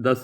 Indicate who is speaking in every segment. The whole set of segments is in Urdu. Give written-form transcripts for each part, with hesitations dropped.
Speaker 1: 10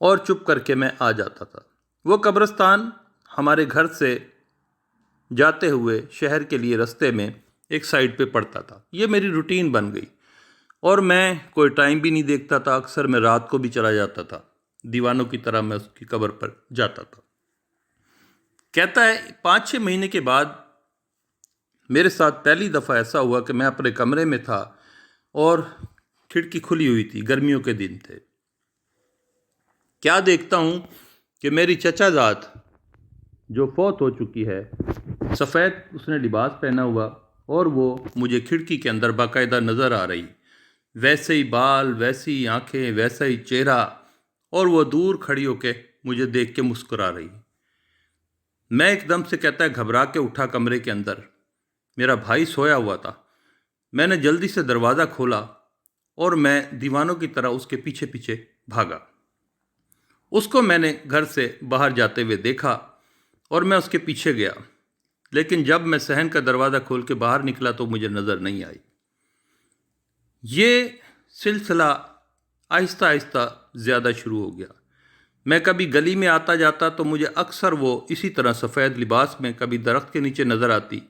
Speaker 1: اور چپ کر کے میں آ جاتا تھا۔ وہ قبرستان ہمارے گھر سے جاتے ہوئے شہر کے لیے رستے میں ایک سائڈ پہ پڑتا تھا۔ یہ میری روٹین بن گئی اور میں کوئی ٹائم بھی نہیں دیکھتا تھا، اکثر میں رات کو بھی چلا جاتا تھا، دیوانوں کی طرح میں اس کی قبر پر جاتا تھا۔ کہتا ہے 5-6 مہینے کے بعد میرے ساتھ پہلی دفعہ ایسا ہوا کہ میں اپنے کمرے میں تھا اور کھڑکی کھلی ہوئی تھی، گرمیوں کے دن تھے۔ کیا دیکھتا ہوں کہ میری چچا ذات جو فوت ہو چکی ہے، سفید اس نے لباس پہنا ہوا اور وہ مجھے کھڑکی کے اندر باقاعدہ نظر آ رہی، ویسے ہی بال، ویسی ہی آنکھیں، ویسا ہی چہرہ، اور وہ دور کھڑی ہو کے مجھے دیکھ کے مسکرا رہی۔ میں ایک دم سے کہتا ہے گھبرا کے اٹھا کمرے کے اندر، میرا بھائی سویا ہوا تھا۔ میں نے جلدی سے دروازہ کھولا اور میں دیوانوں کی طرح اس کے پیچھے پیچھے بھاگا۔ اس کو میں نے گھر سے باہر جاتے ہوئے دیکھا اور میں اس کے پیچھے گیا، لیکن جب میں صحن کا دروازہ کھول کے باہر نکلا تو مجھے نظر نہیں آئی۔ یہ سلسلہ آہستہ آہستہ زیادہ شروع ہو گیا۔ میں کبھی گلی میں آتا جاتا تو مجھے اکثر وہ اسی طرح سفید لباس میں کبھی درخت کے نیچے نظر آتی،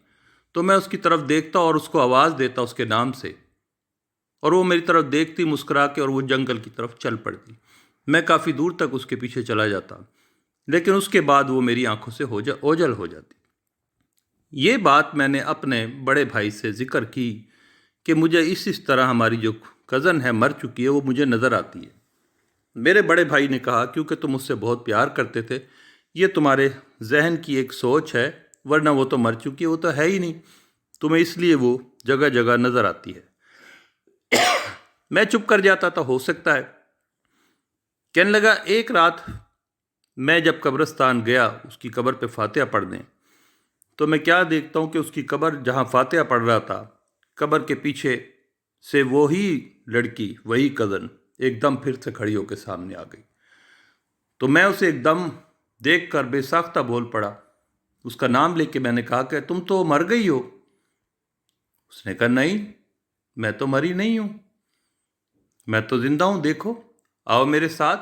Speaker 1: تو میں اس کی طرف دیکھتا اور اس کو آواز دیتا اس کے نام سے، اور وہ میری طرف دیکھتی مسکرا کے اور وہ جنگل کی طرف چل پڑتی۔ میں کافی دور تک اس کے پیچھے چلا جاتا، لیکن اس کے بعد وہ میری آنکھوں سے اوجھل ہو جاتی۔ یہ بات میں نے اپنے بڑے بھائی سے ذکر کی کہ مجھے اس طرح ہماری جو کزن ہے مر چکی ہے وہ مجھے نظر آتی ہے۔ میرے بڑے بھائی نے کہا کیونکہ تم اس سے بہت پیار کرتے تھے، یہ تمہارے ذہن کی ایک سوچ ہے، ورنہ وہ تو مر چکی ہے، وہ تو ہے ہی نہیں، تمہیں اس لیے وہ جگہ جگہ نظر آتی ہے۔ میں چپ کر جاتا تھا، ہو سکتا ہے۔ کہنے لگا ایک رات میں جب قبرستان گیا اس کی قبر پہ فاتحہ پڑھنے، تو میں کیا دیکھتا ہوں کہ اس کی قبر جہاں فاتحہ پڑھ رہا تھا، قبر کے پیچھے سے وہی لڑکی، وہی کزن ایک دم پھر سے کھڑی ہو کے سامنے آ گئی۔ تو میں اسے ایک دم دیکھ کر بے ساختہ بول پڑا، اس کا نام لے کے میں نے کہا کہ تم تو مر گئی ہو۔ اس نے کہا نہیں، میں تو مری نہیں ہوں، میں تو زندہ ہوں، دیکھو، آؤ میرے ساتھ،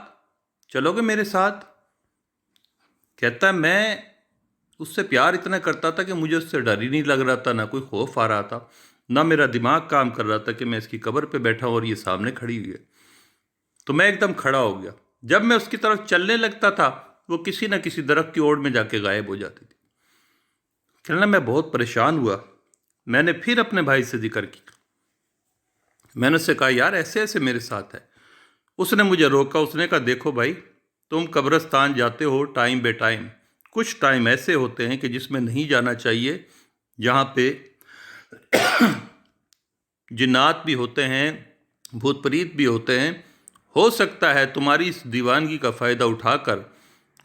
Speaker 1: چلو گے میرے ساتھ؟ کہتا ہے میں اس سے پیار اتنا کرتا تھا کہ مجھے اس سے ڈر ہی نہیں لگ رہا تھا، نہ کوئی خوف آ رہا تھا، نہ میرا دماغ کام کر رہا تھا کہ میں اس کی قبر پہ بیٹھا ہوں اور یہ سامنے کھڑی ہوئی ہے۔ تو میں ایک دم کھڑا ہو گیا۔ جب میں اس کی طرف چلنے لگتا تھا وہ کسی نہ کسی درخت کی اوڑ میں جا کے غائب ہو جاتی تھی۔ کہنا میں بہت پریشان ہوا۔ میں نے پھر اپنے بھائی سے ذکر کی، میں نے اس سے کہا یار ایسے ایسے میرے ساتھ ہے۔ اس نے مجھے روکا، اس نے کہا دیکھو بھائی، تم قبرستان جاتے ہو ٹائم بے ٹائم، کچھ ٹائم ایسے ہوتے ہیں کہ جس میں نہیں جانا چاہیے، جہاں پہ جنات بھی ہوتے ہیں، بھوت پریت بھی ہوتے ہیں، ہو سکتا ہے تمہاری اس دیوانگی کا فائدہ اٹھا کر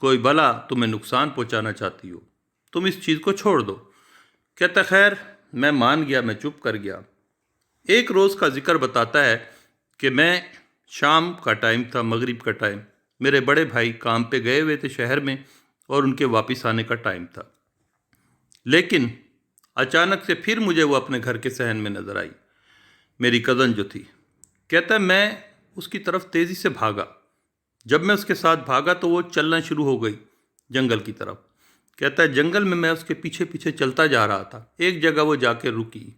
Speaker 1: کوئی بلا تمہیں نقصان پہنچانا چاہتی ہو، تم اس چیز کو چھوڑ دو۔ کہتا خیر میں مان گیا، میں چپ کر گیا۔ ایک روز کا ذکر بتاتا ہے کہ میں شام کا ٹائم تھا، مغرب کا ٹائم، میرے بڑے بھائی کام پہ گئے ہوئے تھے شہر میں اور ان کے واپس آنے کا ٹائم تھا، لیکن اچانک سے پھر مجھے وہ اپنے گھر کے صحن میں نظر آئی، میری کزن جو تھی۔ کہتا ہے میں اس کی طرف تیزی سے بھاگا۔ جب میں اس کے ساتھ بھاگا تو وہ چلنا شروع ہو گئی جنگل کی طرف۔ کہتا ہے جنگل میں اس کے پیچھے پیچھے چلتا جا رہا تھا، ایک جگہ وہ جا کے رکی۔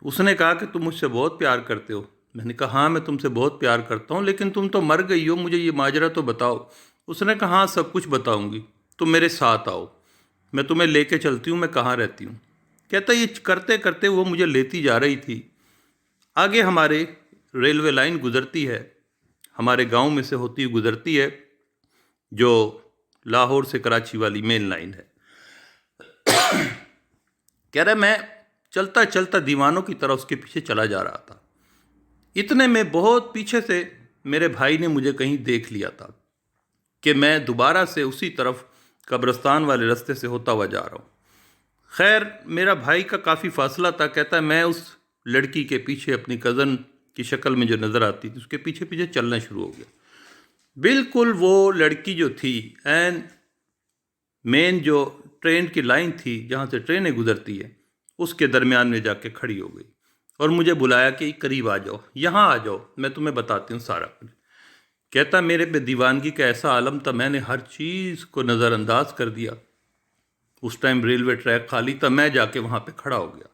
Speaker 1: اس نے کہا کہ تم مجھ سے بہت پیار کرتے ہو۔ میں نے کہا ہاں میں تم سے بہت پیار کرتا ہوں، لیکن تم تو مر گئی ہو، مجھے یہ ماجرا تو بتاؤ۔ اس نے کہا ہاں سب کچھ بتاؤں گی، تم میرے ساتھ آؤ، میں تمہیں لے کے چلتی ہوں، میں کہاں رہتی ہوں۔ کہتا ہے یہ کرتے کرتے وہ مجھے لیتی جا رہی تھی۔ آگے ہمارے ریلوے لائن گزرتی ہے، ہمارے گاؤں میں سے ہوتی گزرتی ہے، جو لاہور سے کراچی والی مین لائن ہے۔ کہہ رہا میں چلتا چلتا دیوانوں کی طرح اس کے پیچھے چلا جا رہا تھا۔ اتنے میں بہت پیچھے سے میرے بھائی نے مجھے کہیں دیکھ لیا تھا کہ میں دوبارہ سے اسی طرف قبرستان والے رستے سے ہوتا ہوا جا رہا ہوں۔ خیر میرا بھائی کا کافی فاصلہ تھا۔ کہتا ہے میں اس لڑکی کے پیچھے اپنی کزن کی شکل میں جو نظر آتی تھی اس کے پیچھے پیچھے چلنا شروع ہو گیا۔ بالکل وہ لڑکی جو تھی مین جو ٹرین کی لائن تھی جہاں سے ٹرینیں گزرتی ہے اس کے درمیان میں جا کے کھڑی ہو گئی اور مجھے بلایا کہ قریب آ جاؤ، یہاں آ جاؤ، میں تمہیں بتاتی ہوں سارا کچھ۔ کہتا میرے پہ دیوانگی کا ایسا عالم تھا، میں نے ہر چیز کو نظر انداز کر دیا۔ اس ٹائم ریلوے ٹریک خالی تھا، میں جا کے وہاں پہ کھڑا ہو گیا۔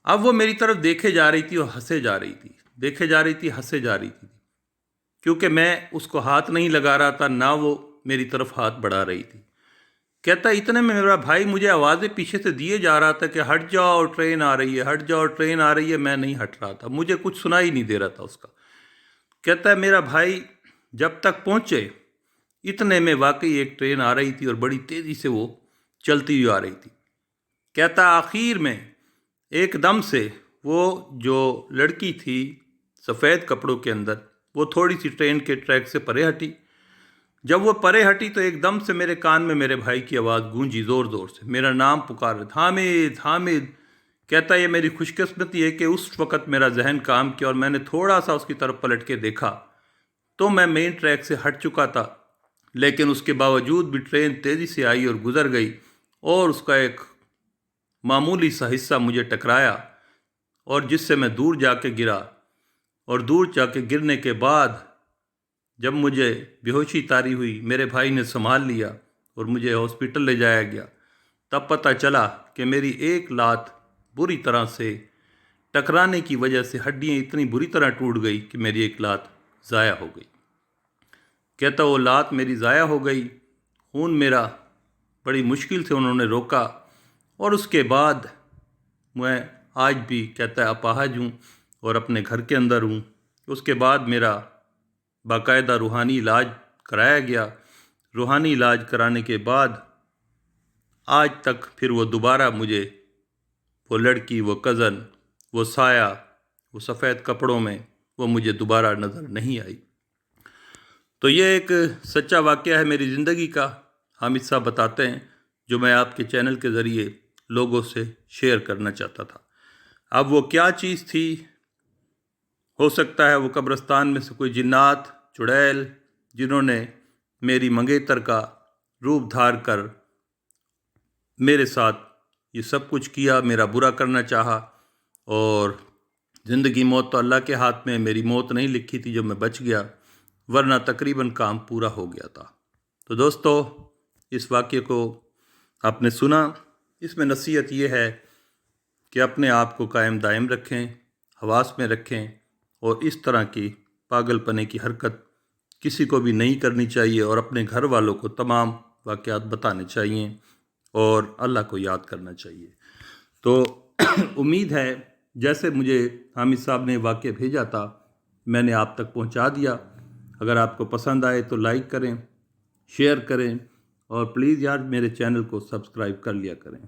Speaker 1: اب وہ میری طرف دیکھے جا رہی تھی اور ہنسے جا رہی تھی، دیکھے جا رہی تھی، ہنسے جا رہی تھی، کیونکہ میں اس کو ہاتھ نہیں لگا رہا تھا، نہ وہ میری طرف ہاتھ بڑھا رہی تھی۔ کہتا اتنے میں میرا بھائی مجھے آوازیں پیچھے سے دیے جا رہا تھا کہ ہٹ جاؤ ٹرین آ رہی ہے، ہٹ جاؤ ٹرین آ رہی ہے۔ میں نہیں ہٹ رہا تھا، مجھے کچھ سنائی نہیں دے رہا تھا اس کا۔ کہتا ہے میرا بھائی جب تک پہنچے اتنے میں واقعی ایک ٹرین آ رہی تھی اور بڑی تیزی سے وہ چلتی ہوئی آ رہی تھی۔ کہتا آخر میں ایک دم سے وہ جو لڑکی تھی سفید کپڑوں کے اندر، وہ تھوڑی سی ٹرین کے ٹریک سے پرے ہٹی۔ جب وہ پرے ہٹی تو ایک دم سے میرے کان میں میرے بھائی کی آواز گونجی زور زور سے، میرا نام پکار رہا تھا، حامد حامد۔ کہتا یہ میری خوش قسمتی ہے کہ اس وقت میرا ذہن کام کیا اور میں نے تھوڑا سا اس کی طرف پلٹ کے دیکھا تو میں مین ٹریک سے ہٹ چکا تھا، لیکن اس کے باوجود بھی ٹرین تیزی سے آئی اور گزر گئی اور اس کا ایک معمولی سا حصہ مجھے ٹکرایا اور جس سے میں دور جا کے گرا، اور دور جا کے گرنے کے بعد جب مجھے بے ہوشی طاری ہوئی، میرے بھائی نے سنبھال لیا اور مجھے ہاسپٹل لے جایا گیا۔ تب پتہ چلا کہ میری ایک لات بری طرح سے ٹکرانے کی وجہ سے ہڈیاں اتنی بری طرح ٹوٹ گئی کہ میری ایک لات ضائع ہو گئی۔ کہتا وہ لات میری ضائع ہو گئی، خون میرا بڑی مشکل سے انہوں نے روکا، اور اس کے بعد میں آج بھی کہتا ہے اپاہج ہوں اور اپنے گھر کے اندر ہوں۔ اس کے بعد میرا باقاعدہ روحانی علاج کرایا گیا۔ روحانی علاج کرانے کے بعد آج تک پھر وہ دوبارہ مجھے وہ لڑکی، وہ کزن، وہ سایہ، وہ سفید کپڑوں میں وہ مجھے دوبارہ نظر نہیں آئی۔ تو یہ ایک سچا واقعہ ہے میری زندگی کا، حامد صاحب بتاتے ہیں، جو میں آپ کے چینل کے ذریعے لوگوں سے شیئر کرنا چاہتا تھا۔ اب وہ کیا چیز تھی؟ ہو سکتا ہے وہ قبرستان میں سے کوئی جنات، چڑیل، جنہوں نے میری منگیتر کا روپ دھار کر میرے ساتھ یہ سب کچھ کیا، میرا برا کرنا چاہا، اور زندگی موت تو اللہ کے ہاتھ میں، میری موت نہیں لکھی تھی جو میں بچ گیا، ورنہ تقریباً کام پورا ہو گیا تھا۔ تو دوستو، اس واقعے کو آپ نے سنا، اس میں نصیحت یہ ہے کہ اپنے آپ کو قائم دائم رکھیں، حواس میں رکھیں، اور اس طرح کی پاگل پنے کی حرکت کسی کو بھی نہیں کرنی چاہیے، اور اپنے گھر والوں کو تمام واقعات بتانے چاہیے اور اللہ کو یاد کرنا چاہیے۔ تو امید ہے جیسے مجھے حامد صاحب نے واقعہ بھیجا تھا میں نے آپ تک پہنچا دیا۔ اگر آپ کو پسند آئے تو لائک کریں، شیئر کریں، اور پلیز یار میرے چینل کو سبسکرائب کر لیا کریں۔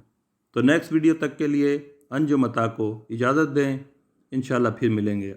Speaker 1: تو نیکسٹ ویڈیو تک کے لیے انجم عطا کو اجازت دیں، انشاءاللہ پھر ملیں گے۔